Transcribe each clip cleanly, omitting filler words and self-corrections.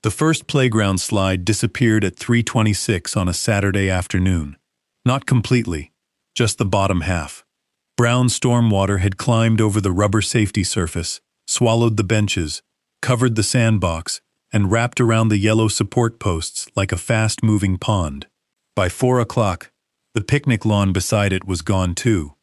The first playground slide disappeared at 3:26 on a Saturday afternoon. Not completely, just the bottom half. Brown stormwater had climbed over the rubber safety surface, swallowed the benches, covered the sandbox, and wrapped around the yellow support posts like a fast-moving pond. By 4 o'clock, the picnic lawn beside it was gone too.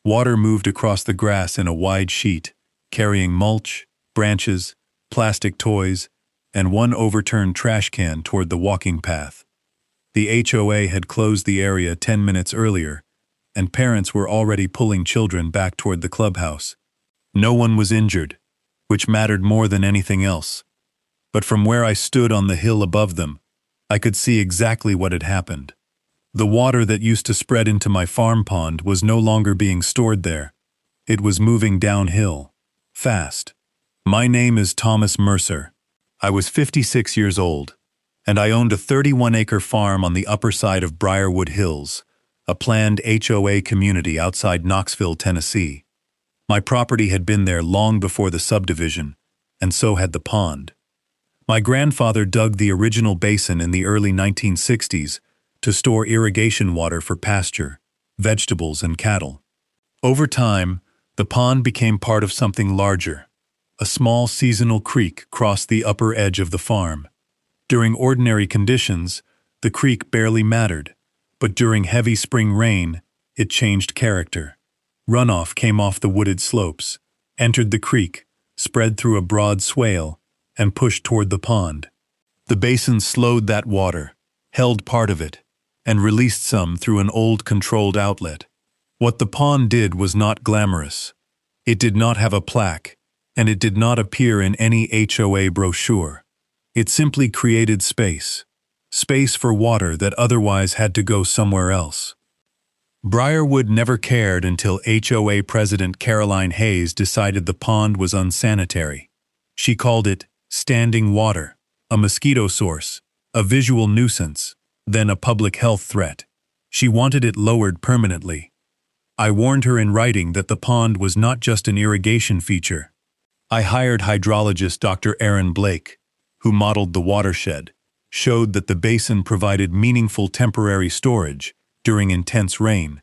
Water moved across the grass in a wide sheet, carrying mulch, branches, plastic toys, and one overturned trash can toward the walking path. The HOA had closed the area 10 minutes earlier, and parents were already pulling children back toward the clubhouse. No one was injured, which mattered more than anything else. But from where I stood on the hill above them, I could see exactly what had happened. The water that used to spread into my farm pond was no longer being stored there. It was moving downhill, fast. My name is Thomas Mercer. I was 56 years old, and I owned a 31-acre farm on the upper side of Briarwood Hills, a planned HOA community outside Knoxville, Tennessee. My property had been there long before the subdivision, and so had the pond. My grandfather dug the original basin in the early 1960s to store irrigation water for pasture, vegetables, and cattle. Over time, the pond became part of something larger. A small seasonal creek crossed the upper edge of the farm. During ordinary conditions, the creek barely mattered, but during heavy spring rain, it changed character. Runoff came off the wooded slopes, entered the creek, spread through a broad swale, and pushed toward the pond. The basin slowed that water, held part of it, and released some through an old controlled outlet. What the pond did was not glamorous. It did not have a plaque, and it did not appear in any HOA brochure. It simply created space. Space for water that otherwise had to go somewhere else. Briarwood never cared until HOA President Caroline Hayes decided the pond was unsanitary. She called it standing water, a mosquito source, a visual nuisance, then a public health threat. She wanted it lowered permanently. I warned her in writing that the pond was not just an irrigation feature. I hired hydrologist Dr. Aaron Blake, who modeled the watershed, showed that the basin provided meaningful temporary storage during intense rain,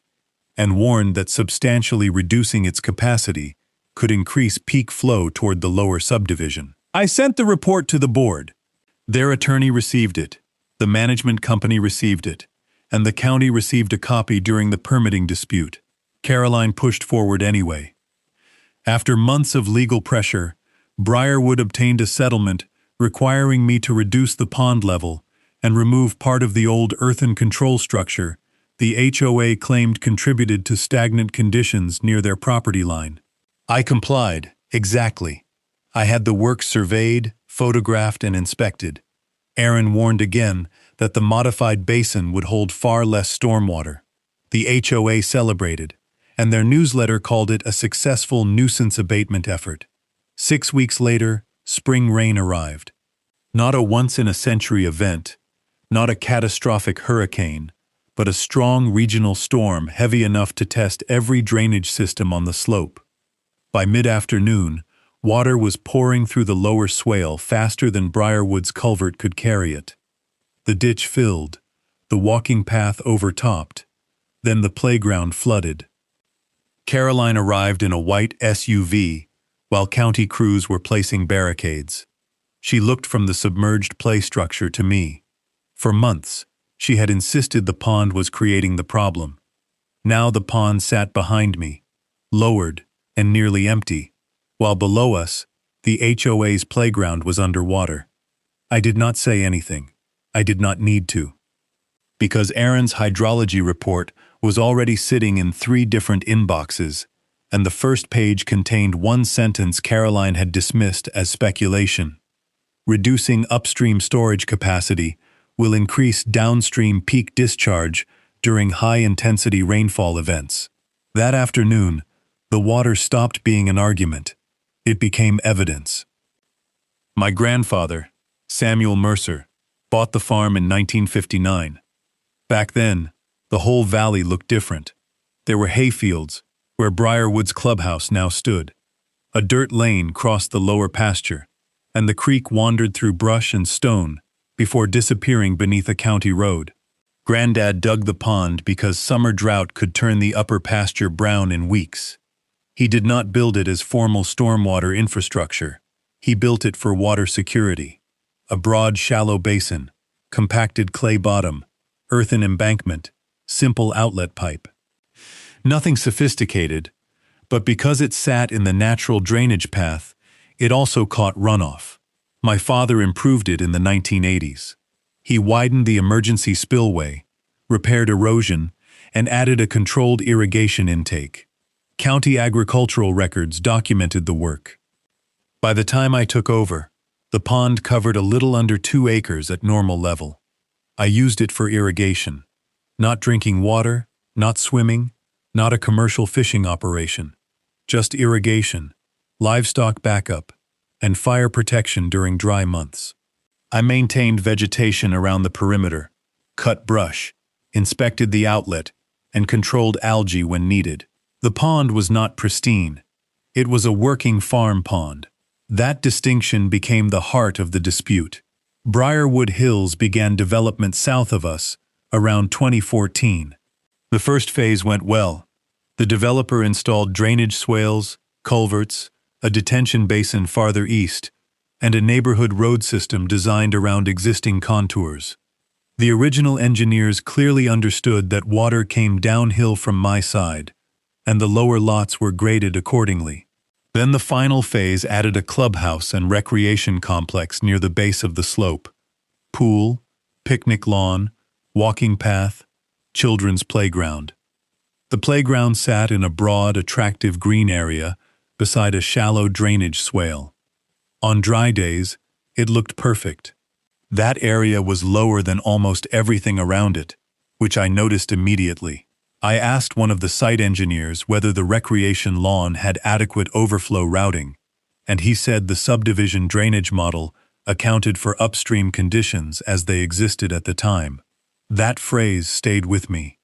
and warned that substantially reducing its capacity could increase peak flow toward the lower subdivision. I sent the report to the board. Their attorney received it, the management company received it, and the county received a copy during the permitting dispute. Caroline pushed forward anyway. After months of legal pressure, Briarwood obtained a settlement requiring me to reduce the pond level and remove part of the old earthen control structure the HOA claimed contributed to stagnant conditions near their property line. I complied, exactly. I had the work surveyed, photographed, and inspected. Aaron warned again that the modified basin would hold far less stormwater. The HOA celebrated, and their newsletter called it a successful nuisance abatement effort. 6 weeks later, spring rain arrived. Not a once-in-a-century event, not a catastrophic hurricane, but a strong regional storm heavy enough to test every drainage system on the slope. By mid-afternoon, water was pouring through the lower swale faster than Briarwood's culvert could carry it. The ditch filled, the walking path overtopped, then the playground flooded. Caroline arrived in a white SUV while county crews were placing barricades. She looked from the submerged play structure to me. For months, she had insisted the pond was creating the problem. Now the pond sat behind me, lowered and nearly empty, while below us, the HOA's playground was underwater. I did not say anything. I did not need to. Because Aaron's hydrology report was already sitting in 3 different inboxes, and the first page contained one sentence Caroline had dismissed as speculation. Reducing upstream storage capacity will increase downstream peak discharge during high-intensity rainfall events. That afternoon, the water stopped being an argument. It became evidence. My grandfather, Samuel Mercer, bought the farm in 1959. Back then, the whole valley looked different. There were hayfields, where Briarwood's clubhouse now stood. A dirt lane crossed the lower pasture, and the creek wandered through brush and stone before disappearing beneath a county road. Granddad dug the pond because summer drought could turn the upper pasture brown in weeks. He did not build it as formal stormwater infrastructure. He built it for water security. A broad, shallow basin, compacted clay bottom, earthen embankment, simple outlet pipe. Nothing sophisticated, but because it sat in the natural drainage path, it also caught runoff. My father improved it in the 1980s. He widened the emergency spillway, repaired erosion, and added a controlled irrigation intake. County agricultural records documented the work. By the time I took over, the pond covered a little under 2 acres at normal level. I used it for irrigation. Not drinking water, not swimming, not a commercial fishing operation. Just irrigation, livestock backup, and fire protection during dry months. I maintained vegetation around the perimeter, cut brush, inspected the outlet, and controlled algae when needed. The pond was not pristine. It was a working farm pond. That distinction became the heart of the dispute. Briarwood Hills began development south of us around 2014. The first phase went well. The developer installed drainage swales, culverts, a detention basin farther east, and a neighborhood road system designed around existing contours. The original engineers clearly understood that water came downhill from my side, and the lower lots were graded accordingly. Then the final phase added a clubhouse and recreation complex near the base of the slope. Pool, picnic lawn, walking path, children's playground. The playground sat in a broad, attractive green area beside a shallow drainage swale. On dry days, it looked perfect. That area was lower than almost everything around it, which I noticed immediately. I asked one of the site engineers whether the recreation lawn had adequate overflow routing, and he said the subdivision drainage model accounted for upstream conditions as they existed at the time. That phrase stayed with me.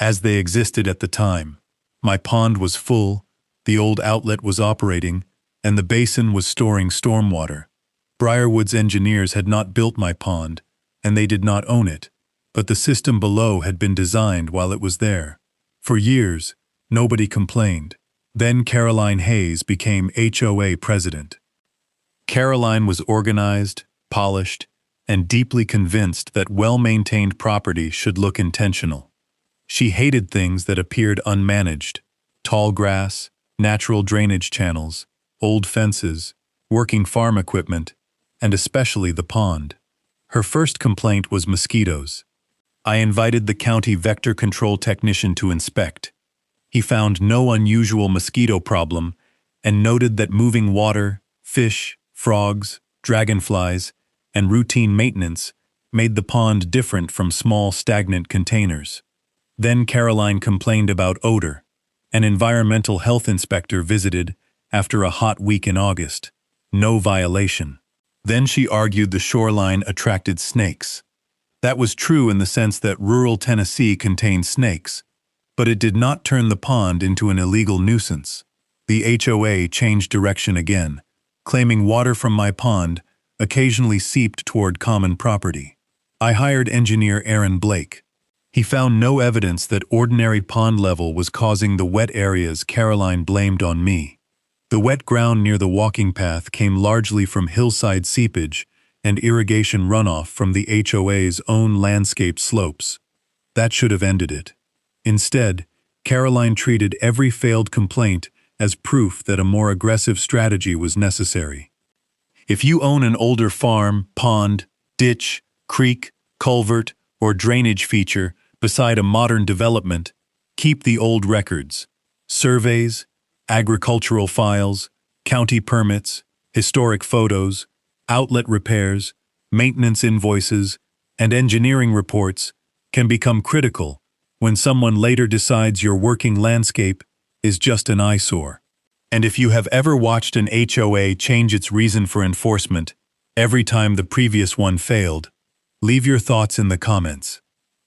As they existed at the time. My pond was full, the old outlet was operating, and the basin was storing stormwater. Briarwood's engineers had not built my pond, and they did not own it, but the system below had been designed while it was there. For years, nobody complained. Then Caroline Hayes became HOA president. Caroline was organized, polished, and deeply convinced that well-maintained property should look intentional. She hated things that appeared unmanaged: tall grass, natural drainage channels, old fences, working farm equipment, and especially the pond. Her first complaint was mosquitoes. I invited the county vector control technician to inspect. He found no unusual mosquito problem and noted that moving water, fish, frogs, dragonflies, and routine maintenance made the pond different from small stagnant containers. Then Caroline complained about odor. An environmental health inspector visited after a hot week in August. No violation. Then she argued the shoreline attracted snakes. That was true in the sense that rural Tennessee contained snakes, but it did not turn the pond into an illegal nuisance. The HOA changed direction again, claiming water from my pond occasionally seeped toward common property. I hired engineer Aaron Blake. He found no evidence that ordinary pond level was causing the wet areas Caroline blamed on me. The wet ground near the walking path came largely from hillside seepage and irrigation runoff from the HOA's own landscaped slopes. That should have ended it. Instead, Caroline treated every failed complaint as proof that a more aggressive strategy was necessary. If you own an older farm, pond, ditch, creek, culvert, or drainage feature beside a modern development, keep the old records: surveys, agricultural files, county permits, historic photos, outlet repairs, maintenance invoices, and engineering reports can become critical when someone later decides your working landscape is just an eyesore. And if you have ever watched an HOA change its reason for enforcement every time the previous one failed, leave your thoughts in the comments.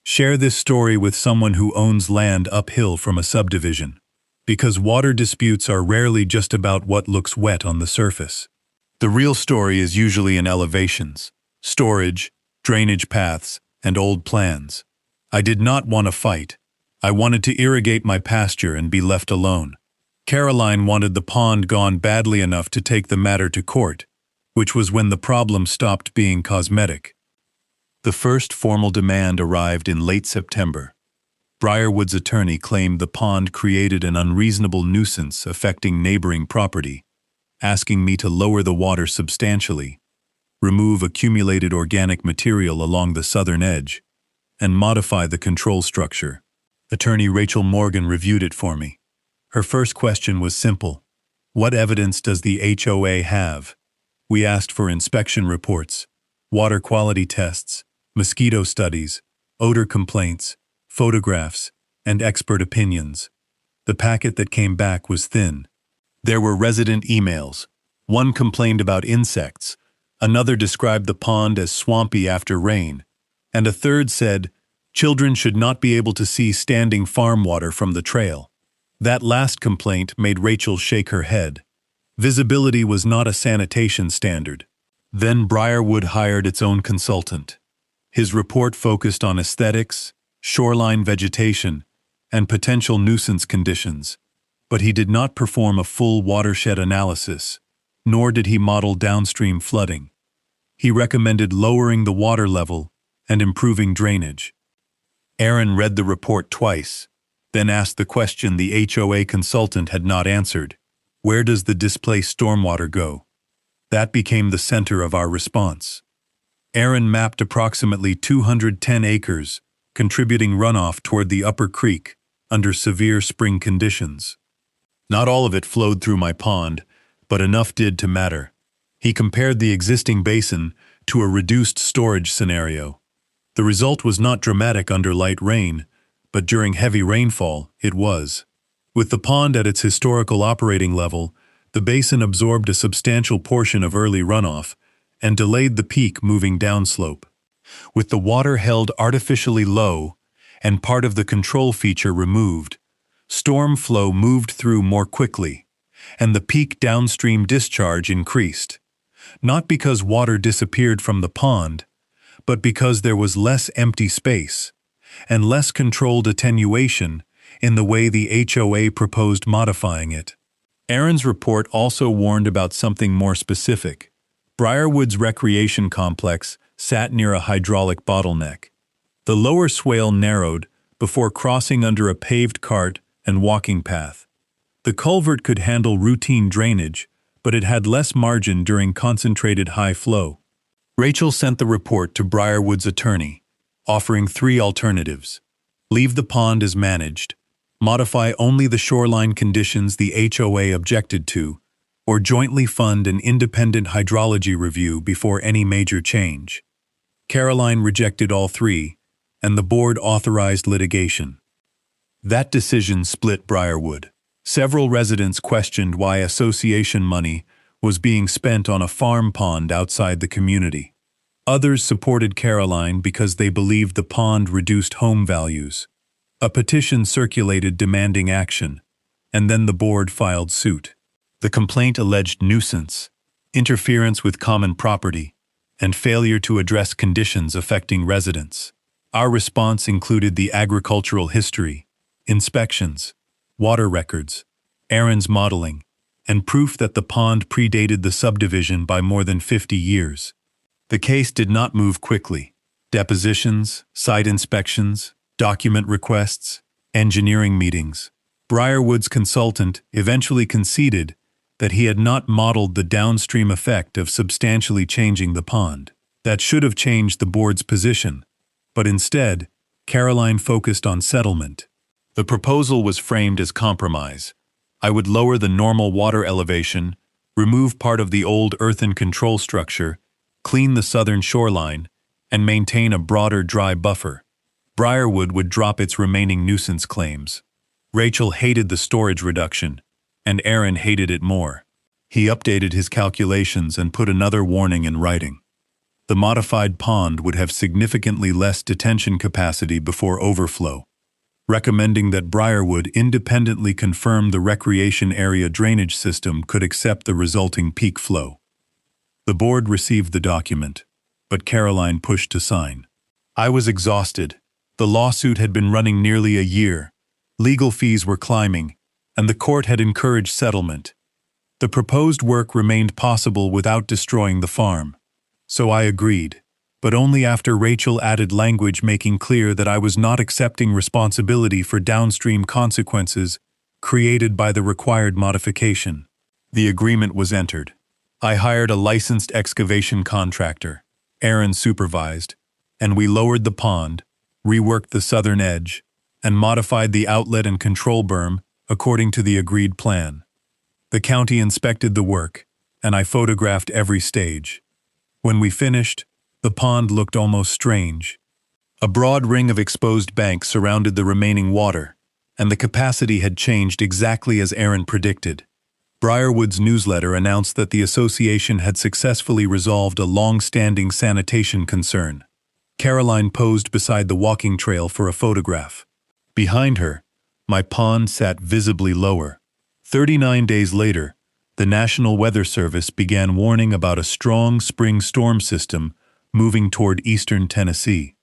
Share this story with someone who owns land uphill from a subdivision, because water disputes are rarely just about what looks wet on the surface. The real story is usually in elevations, storage, drainage paths, and old plans. I did not want to fight. I wanted to irrigate my pasture and be left alone. Caroline wanted the pond gone badly enough to take the matter to court, which was when the problem stopped being cosmetic. The first formal demand arrived in late September. Briarwood's attorney claimed the pond created an unreasonable nuisance affecting neighboring property, asking me to lower the water substantially, remove accumulated organic material along the southern edge, and modify the control structure. Attorney Rachel Morgan reviewed it for me. Her first question was simple. What evidence does the HOA have? We asked for inspection reports, water quality tests, mosquito studies, odor complaints, photographs, and expert opinions. The packet that came back was thin. There were resident emails. One complained about insects, another described the pond as swampy after rain, and a third said, children should not be able to see standing farm water from the trail. That last complaint made Rachel shake her head. Visibility was not a sanitation standard. Then Briarwood hired its own consultant. His report focused on aesthetics, shoreline vegetation, and potential nuisance conditions, but he did not perform a full watershed analysis, nor did he model downstream flooding. He recommended lowering the water level and improving drainage. Aaron read the report twice, then asked the question the HOA consultant had not answered. Where does the displaced stormwater go? That became the center of our response. Aaron mapped approximately 210 acres, contributing runoff toward the upper creek under severe spring conditions. Not all of it flowed through my pond, but enough did to matter. He compared the existing basin to a reduced storage scenario. The result was not dramatic under light rain, but during heavy rainfall, it was. With the pond at its historical operating level, the basin absorbed a substantial portion of early runoff and delayed the peak moving downslope. With the water held artificially low and part of the control feature removed, storm flow moved through more quickly, and the peak downstream discharge increased. Not because water disappeared from the pond, but because there was less empty space and less controlled attenuation in the way the HOA proposed modifying it. Aaron's report also warned about something more specific. Briarwood's recreation complex sat near a hydraulic bottleneck. The lower swale narrowed before crossing under a paved cart and walking path. The culvert could handle routine drainage, but it had less margin during concentrated high flow. Rachel sent the report to Briarwood's attorney, offering 3 alternatives. Leave the pond as managed, modify only the shoreline conditions the HOA objected to, or jointly fund an independent hydrology review before any major change. Caroline rejected all 3, and the board authorized litigation. That decision split Briarwood. Several residents questioned why association money was being spent on a farm pond outside the community. Others supported Caroline because they believed the pond reduced home values. A petition circulated demanding action, and then the board filed suit. The complaint alleged nuisance, interference with common property, and failure to address conditions affecting residents. Our response included the agricultural history, inspections, water records, Aaron's modeling, and proof that the pond predated the subdivision by more than 50 years. The case did not move quickly. Depositions, site inspections, document requests, engineering meetings. Briarwood's consultant eventually conceded that he had not modeled the downstream effect of substantially changing the pond. That should have changed the board's position, but instead, Caroline focused on settlement. The proposal was framed as compromise. I would lower the normal water elevation, remove part of the old earthen control structure, clean the southern shoreline, and maintain a broader dry buffer. Briarwood would drop its remaining nuisance claims. Rachel hated the storage reduction, and Aaron hated it more. He updated his calculations and put another warning in writing. The modified pond would have significantly less detention capacity before overflow, recommending that Briarwood independently confirm the recreation area drainage system could accept the resulting peak flow. The board received the document, but Caroline pushed to sign. I was exhausted. The lawsuit had been running nearly a year. Legal fees were climbing, and the court had encouraged settlement. The proposed work remained possible without destroying the farm. So I agreed, but only after Rachel added language making clear that I was not accepting responsibility for downstream consequences created by the required modification. The agreement was entered. I hired a licensed excavation contractor. Aaron supervised, and we lowered the pond, reworked the southern edge, and modified the outlet and control berm according to the agreed plan. The county inspected the work, and I photographed every stage. When we finished, the pond looked almost strange. A broad ring of exposed bank surrounded the remaining water, and the capacity had changed exactly as Aaron predicted. Briarwood's newsletter announced that the association had successfully resolved a long-standing sanitation concern. Caroline posed beside the walking trail for a photograph. Behind her, my pond sat visibly lower. 39 days later, the National Weather Service began warning about a strong spring storm system moving toward eastern Tennessee.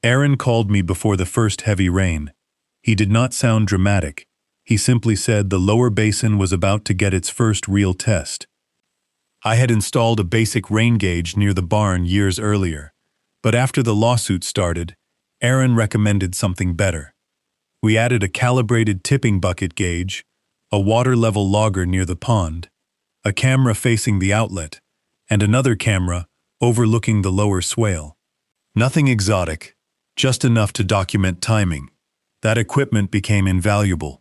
Aaron called me before the first heavy rain. He did not sound dramatic. He simply said the lower basin was about to get its first real test. I had installed a basic rain gauge near the barn years earlier, but after the lawsuit started, Aaron recommended something better. We added a calibrated tipping bucket gauge, a water level logger near the pond, a camera facing the outlet, and another camera overlooking the lower swale. Nothing exotic, just enough to document timing. That equipment became invaluable.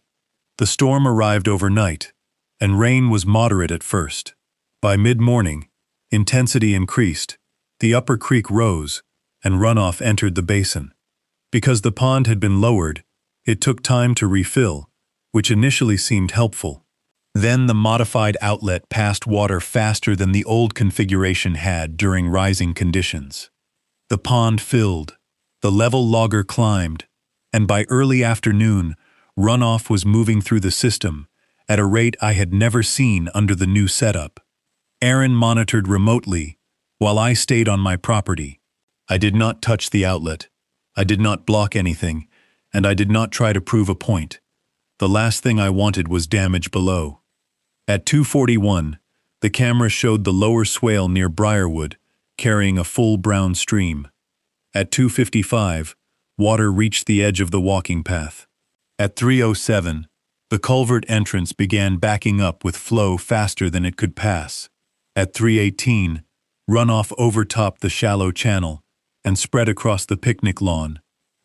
The storm arrived overnight, and rain was moderate at first. By mid-morning, intensity increased, the upper creek rose, and runoff entered the basin. Because the pond had been lowered, it took time to refill, which initially seemed helpful. Then the modified outlet passed water faster than the old configuration had during rising conditions. The pond filled, the level logger climbed, and by early afternoon, runoff was moving through the system at a rate I had never seen under the new setup. Aaron monitored remotely, while I stayed on my property. I did not touch the outlet. I did not block anything, and I did not try to prove a point. The last thing I wanted was damage below. At 2:41, the camera showed the lower swale near Briarwood, carrying a full brown stream. At 2:55, water reached the edge of the walking path. At 3:07, the culvert entrance began backing up with flow faster than it could pass. At 3:18, runoff overtopped the shallow channel and spread across the picnic lawn.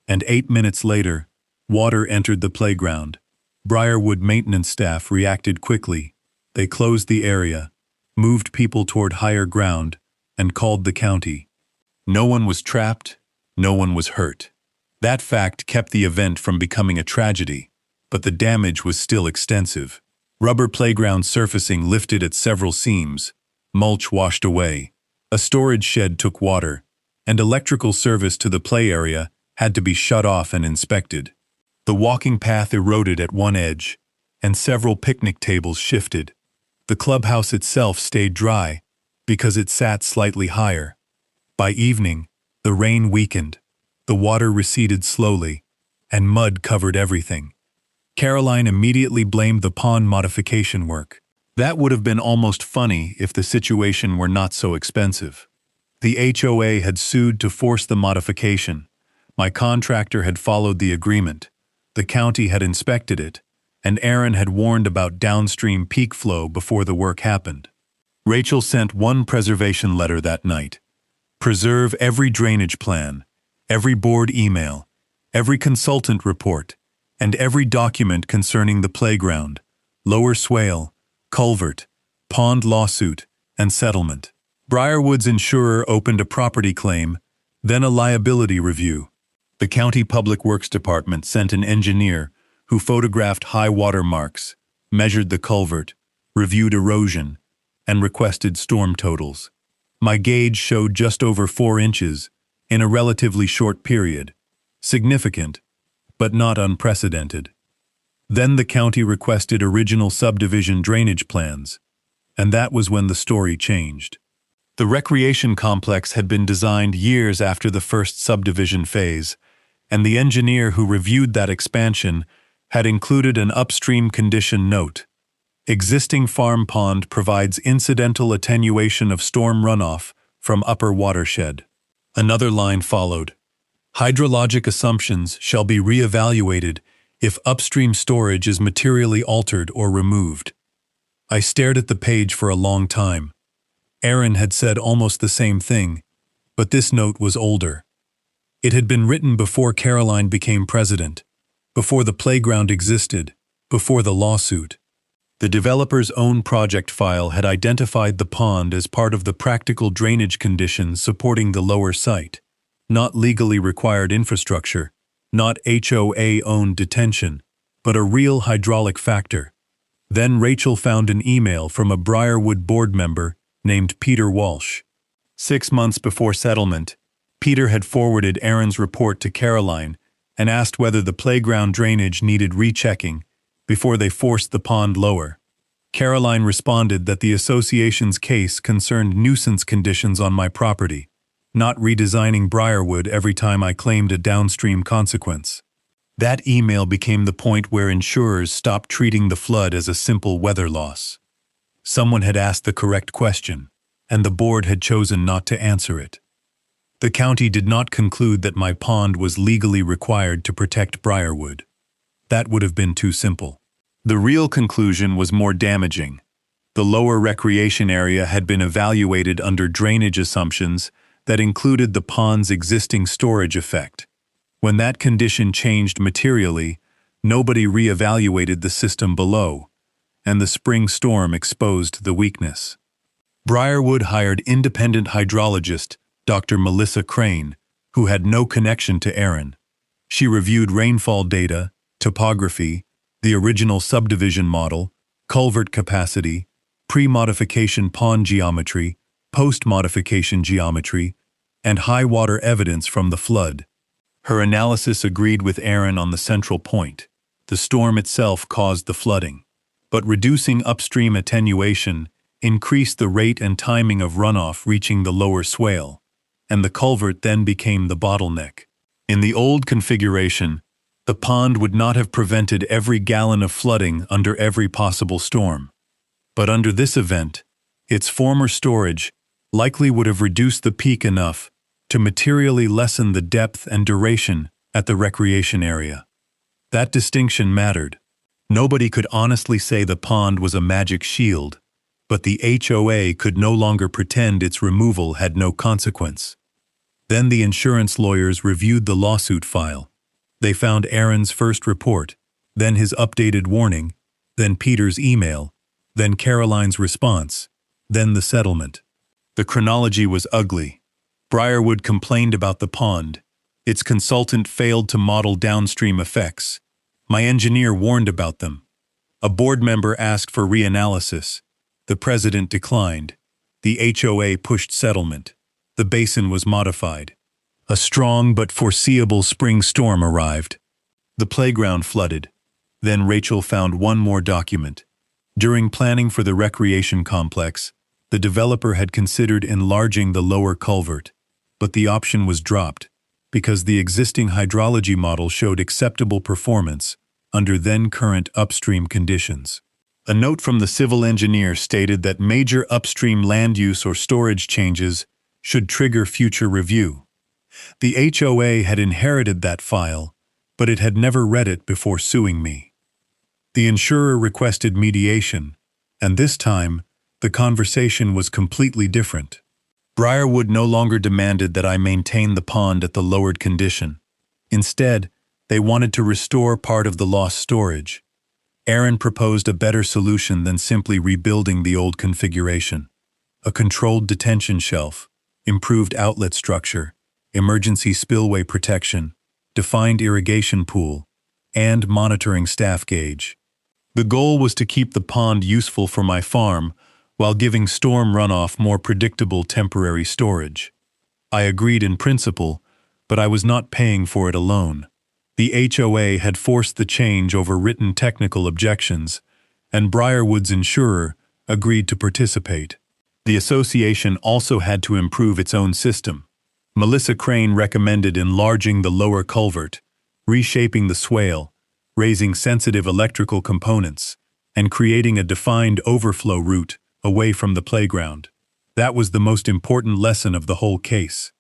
And 8 minutes later, water entered the playground. Briarwood maintenance staff reacted quickly. They closed the area, moved people toward higher ground, and called the county. No one was trapped, no one was hurt. That fact kept the event from becoming a tragedy, but the damage was still extensive. Rubber playground surfacing lifted at several seams, mulch washed away, a storage shed took water, and electrical service to the play area had to be shut off and inspected. The walking path eroded at one edge, and several picnic tables shifted. The clubhouse itself stayed dry because it sat slightly higher. By evening, the rain weakened. The water receded slowly, and mud covered everything. Caroline immediately blamed the pond modification work. That would have been almost funny if the situation were not so expensive. The HOA had sued to force the modification. My contractor had followed the agreement. The county had inspected it, and Aaron had warned about downstream peak flow before the work happened. Rachel sent one preservation letter that night. Preserve every drainage plan, every board email, every consultant report, and every document concerning the playground, lower swale, culvert, pond lawsuit, and settlement. Briarwood's insurer opened a property claim, then a liability review. The County Public Works Department sent an engineer who photographed high water marks, measured the culvert, reviewed erosion, and requested storm totals. My gauge showed just over 4 inches in a relatively short period. Significant, but not unprecedented. Then the county requested original subdivision drainage plans, and that was when the story changed. The recreation complex had been designed years after the first subdivision phase, and the engineer who reviewed that expansion had included an upstream condition note. Existing farm pond provides incidental attenuation of storm runoff from upper watershed. Another line followed. Hydrologic assumptions shall be re-evaluated if upstream storage is materially altered or removed. I stared at the page for a long time. Aaron had said almost the same thing, but this note was older. It had been written before Caroline became president, before the playground existed, before the lawsuit. The developer's own project file had identified the pond as part of the practical drainage conditions supporting the lower site, not legally required infrastructure, not HOA-owned detention, but a real hydraulic factor. Then Rachel found an email from a Briarwood board member named Peter Walsh. 6 months before settlement, Peter had forwarded Aaron's report to Caroline and asked whether the playground drainage needed rechecking before they forced the pond lower. Caroline responded that the association's case concerned nuisance conditions on my property, not redesigning Briarwood every time I claimed a downstream consequence. That email became the point where insurers stopped treating the flood as a simple weather loss. Someone had asked the correct question, and the board had chosen not to answer it. The county did not conclude that my pond was legally required to protect Briarwood. That would have been too simple. The real conclusion was more damaging. The lower recreation area had been evaluated under drainage assumptions that included the pond's existing storage effect. When that condition changed materially, nobody re-evaluated the system below, and the spring storm exposed the weakness. Briarwood hired independent hydrologist Dr. Melissa Crane, who had no connection to Aaron. She reviewed rainfall data, topography, the original subdivision model, culvert capacity, pre-modification pond geometry, post-modification geometry, and high water evidence from the flood. Her analysis agreed with Aaron on the central point. The storm itself caused the flooding, but reducing upstream attenuation increased the rate and timing of runoff reaching the lower swale, and the culvert then became the bottleneck. In the old configuration, the pond would not have prevented every gallon of flooding under every possible storm. But under this event, its former storage likely would have reduced the peak enough to materially lessen the depth and duration at the recreation area. That distinction mattered. Nobody could honestly say the pond was a magic shield, but the HOA could no longer pretend its removal had no consequence. Then the insurance lawyers reviewed the lawsuit file. They found Aaron's first report, then his updated warning, then Peter's email, then Caroline's response, then the settlement. The chronology was ugly. Briarwood complained about the pond. Its consultant failed to model downstream effects. My engineer warned about them. A board member asked for reanalysis. The president declined. The HOA pushed settlement. The basin was modified. A strong but foreseeable spring storm arrived. The playground flooded. Then Rachel found one more document. During planning for the recreation complex, the developer had considered enlarging the lower culvert, but the option was dropped because the existing hydrology model showed acceptable performance under then-current upstream conditions. A note from the civil engineer stated that major upstream land use or storage changes should trigger future review. The HOA had inherited that file, but it had never read it before suing me. The insurer requested mediation, and this time, the conversation was completely different. Briarwood no longer demanded that I maintain the pond at the lowered condition. Instead, they wanted to restore part of the lost storage. Aaron proposed a better solution than simply rebuilding the old configuration. A controlled detention shelf, improved outlet structure, emergency spillway protection, defined irrigation pool, and monitoring staff gauge. The goal was to keep the pond useful for my farm while giving storm runoff more predictable temporary storage. I agreed in principle, but I was not paying for it alone. The HOA had forced the change over written technical objections, and Briarwood's insurer agreed to participate. The association also had to improve its own system. Melissa Crane recommended enlarging the lower culvert, reshaping the swale, raising sensitive electrical components, and creating a defined overflow route away from the playground. That was the most important lesson of the whole case.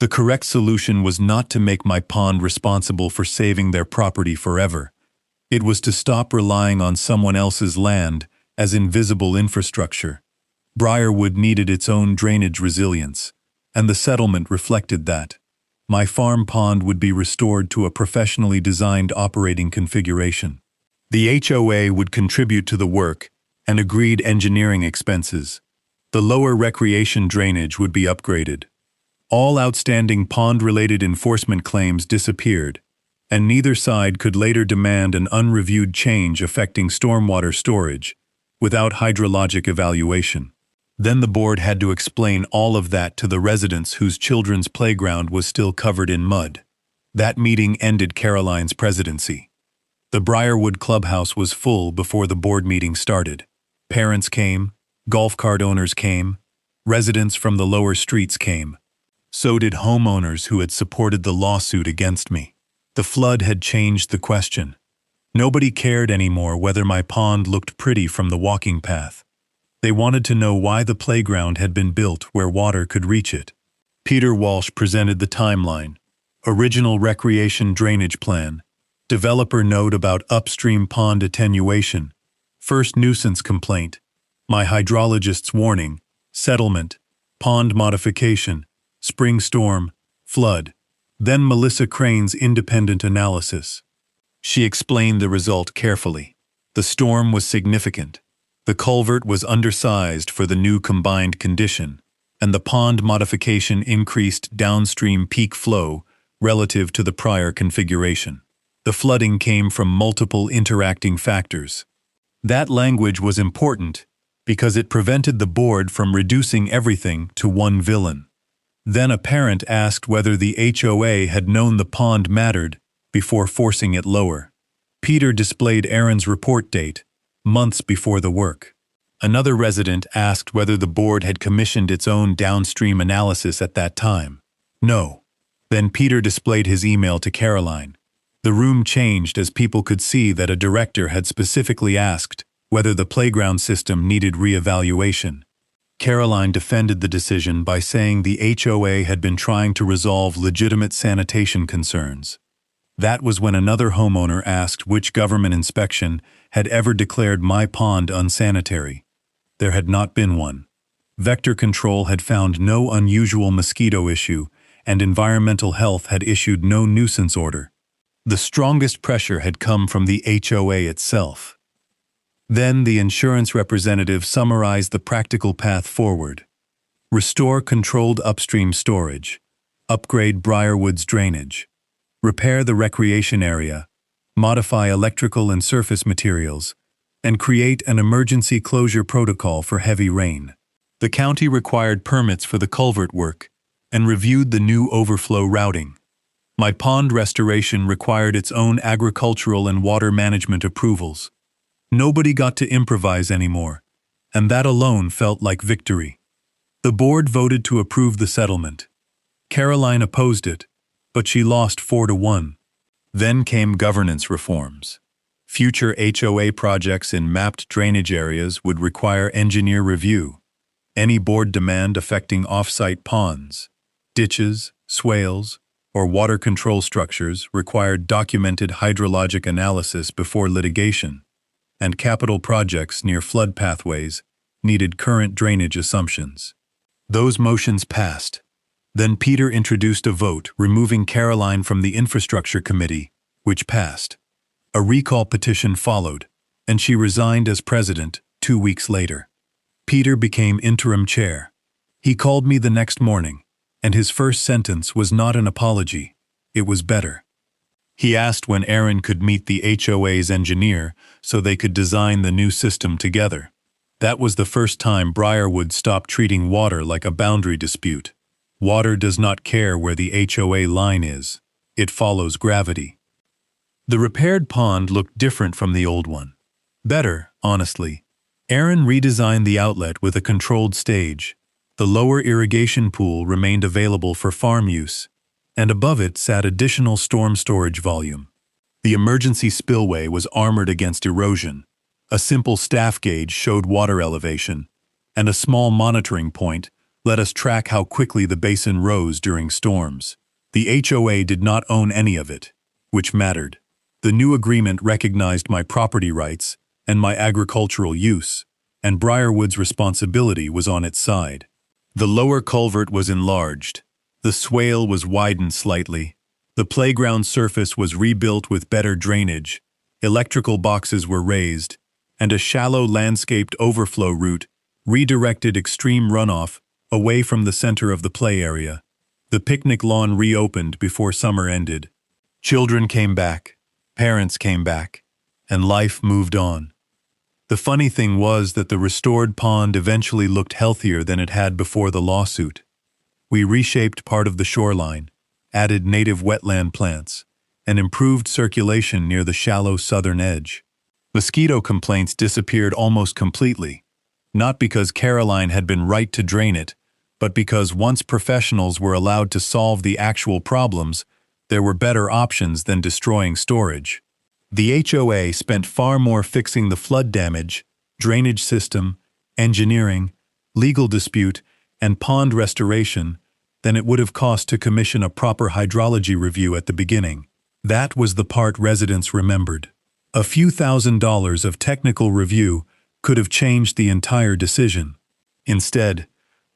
The correct solution was not to make my pond responsible for saving their property forever. It was to stop relying on someone else's land as invisible infrastructure. Briarwood needed its own drainage resilience, and the settlement reflected that. My farm pond would be restored to a professionally designed operating configuration. The HOA would contribute to the work and agreed engineering expenses. The lower recreation drainage would be upgraded. All outstanding pond-related enforcement claims disappeared, and neither side could later demand an unreviewed change affecting stormwater storage without hydrologic evaluation. Then the board had to explain all of that to the residents whose children's playground was still covered in mud. That meeting ended Caroline's presidency. The Briarwood clubhouse was full before the board meeting started. Parents came, golf cart owners came, residents from the lower streets came. So did homeowners who had supported the lawsuit against me. The flood had changed the question. Nobody cared anymore whether my pond looked pretty from the walking path. They wanted to know why the playground had been built where water could reach it. Peter Walsh presented the timeline. Original recreation drainage plan. Developer note about upstream pond attenuation. First nuisance complaint. My hydrologist's warning. Settlement. Pond modification. Spring storm. Flood. Then Melissa Crane's independent analysis. She explained the result carefully. The storm was significant. The culvert was undersized for the new combined condition, and the pond modification increased downstream peak flow relative to the prior configuration. The flooding came from multiple interacting factors. That language was important because it prevented the board from reducing everything to one villain. Then a parent asked whether the HOA had known the pond mattered before forcing it lower. Peter displayed Aaron's report date, months before the work. Another resident asked whether the board had commissioned its own downstream analysis at that time. No. Then Peter displayed his email to Caroline. The room changed as people could see that a director had specifically asked whether the playground system needed reevaluation. Caroline defended the decision by saying the HOA had been trying to resolve legitimate sanitation concerns. That was when another homeowner asked which government inspection had ever declared my pond unsanitary. There had not been one. Vector Control had found no unusual mosquito issue, and Environmental Health had issued no nuisance order. The strongest pressure had come from the HOA itself. Then the insurance representative summarized the practical path forward. Restore controlled upstream storage. Upgrade Briarwood's drainage. Repair the recreation area. Modify electrical and surface materials. And create an emergency closure protocol for heavy rain. The county required permits for the culvert work and reviewed the new overflow routing. My pond restoration required its own agricultural and water management approvals. Nobody got to improvise anymore, and that alone felt like victory. The board voted to approve the settlement. Caroline opposed it, but she lost 4-1. Then came governance reforms. Future HOA projects in mapped drainage areas would require engineer review. Any board demand affecting off-site ponds, ditches, swales, or water control structures required documented hydrologic analysis before litigation, and capital projects near flood pathways needed current drainage assumptions. Those motions passed. Then Peter introduced a vote removing Caroline from the Infrastructure Committee, which passed. A recall petition followed, and she resigned as president 2 weeks later. Peter became interim chair. He called me the next morning, and his first sentence was not an apology. It was better. He asked when Aaron could meet the HOA's engineer so they could design the new system together. That was the first time Briarwood stopped treating water like a boundary dispute. Water does not care where the HOA line is. It follows gravity. The repaired pond looked different from the old one. Better, honestly. Aaron redesigned the outlet with a controlled stage. The lower irrigation pool remained available for farm use, and above it sat additional storm storage volume. The emergency spillway was armored against erosion. A simple staff gauge showed water elevation, and a small monitoring point let us track how quickly the basin rose during storms. The HOA did not own any of it, which mattered. The new agreement recognized my property rights and my agricultural use, and Briarwood's responsibility was on its side. The lower culvert was enlarged. The swale was widened slightly. The playground surface was rebuilt with better drainage. Electrical boxes were raised, and a shallow landscaped overflow route redirected extreme runoff away from the center of the play area. The picnic lawn reopened before summer ended. Children came back, parents came back, and life moved on. The funny thing was that the restored pond eventually looked healthier than it had before the lawsuit. We reshaped part of the shoreline, added native wetland plants, and improved circulation near the shallow southern edge. Mosquito complaints disappeared almost completely, not because Caroline had been right to drain it, but because once professionals were allowed to solve the actual problems, there were better options than destroying storage. The HOA spent far more fixing the flood damage, drainage system, engineering, legal dispute, and pond restoration than it would have cost to commission a proper hydrology review at the beginning. That was the part residents remembered. A few $1,000s of technical review could have changed the entire decision. Instead,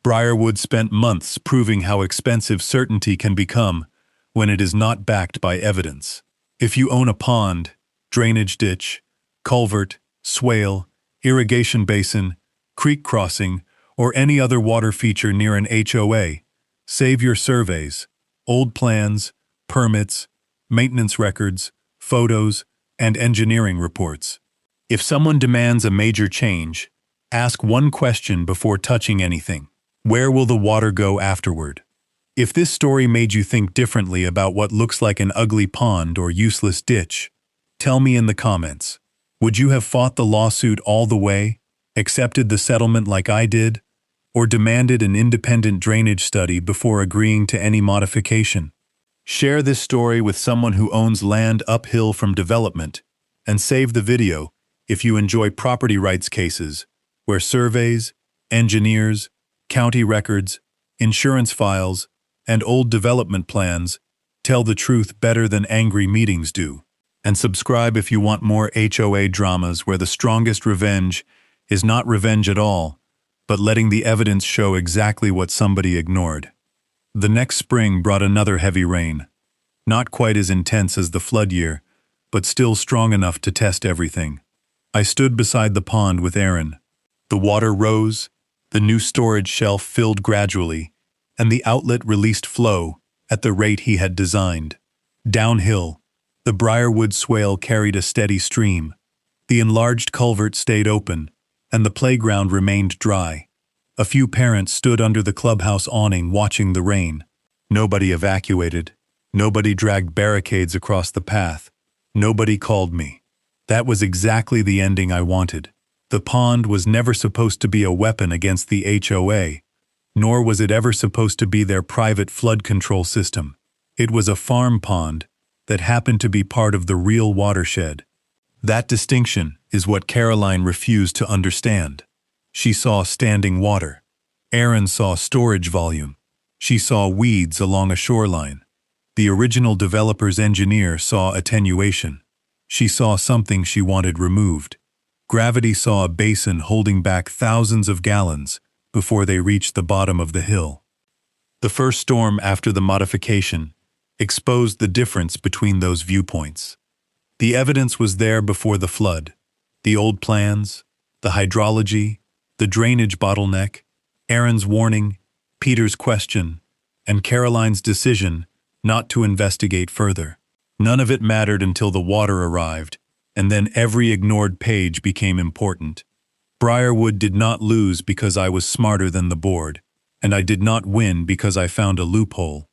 Briarwood spent months proving how expensive certainty can become when it is not backed by evidence. If you own a pond, drainage ditch, culvert, swale, irrigation basin, creek crossing, or any other water feature near an HOA, save your surveys, old plans, permits, maintenance records, photos, and engineering reports. If someone demands a major change, ask one question before touching anything. Where will the water go afterward? If this story made you think differently about what looks like an ugly pond or useless ditch, tell me in the comments. Would you have fought the lawsuit all the way, accepted the settlement like I did, or demanded an independent drainage study before agreeing to any modification? Share this story with someone who owns land uphill from development, and save the video if you enjoy property rights cases where surveys, engineers, county records, insurance files, and old development plans tell the truth better than angry meetings do. And subscribe if you want more HOA dramas where the strongest revenge is not revenge at all, but letting the evidence show exactly what somebody ignored. The next spring brought another heavy rain. Not quite as intense as the flood year, but still strong enough to test everything. I stood beside the pond with Aaron. The water rose, the new storage shelf filled gradually, and the outlet released flow at the rate he had designed. Downhill, the Briarwood swale carried a steady stream. The enlarged culvert stayed open, and the playground remained dry. A few parents stood under the clubhouse awning watching the rain. Nobody evacuated. Nobody dragged barricades across the path. Nobody called me. That was exactly the ending I wanted. The pond was never supposed to be a weapon against the HOA, nor was it ever supposed to be their private flood control system. It was a farm pond that happened to be part of the real watershed. That distinction is what Caroline refused to understand. She saw standing water. Aaron saw storage volume. She saw weeds along a shoreline. The original developer's engineer saw attenuation. She saw something she wanted removed. Gravity saw a basin holding back thousands of gallons before they reached the bottom of the hill. The first storm after the modification exposed the difference between those viewpoints. The evidence was there before the flood. The old plans, the hydrology, the drainage bottleneck, Aaron's warning, Peter's question, and Caroline's decision not to investigate further. None of it mattered until the water arrived, and then every ignored page became important. Briarwood did not lose because I was smarter than the board, and I did not win because I found a loophole.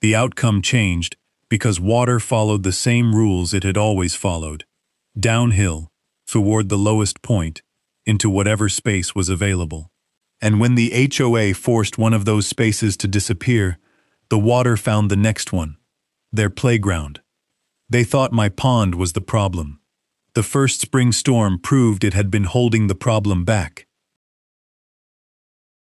The outcome changed because water followed the same rules it had always followed. Downhill, toward the lowest point, into whatever space was available. And when the HOA forced one of those spaces to disappear, the water found the next one, their playground. They thought my pond was the problem. The first spring storm proved it had been holding the problem back.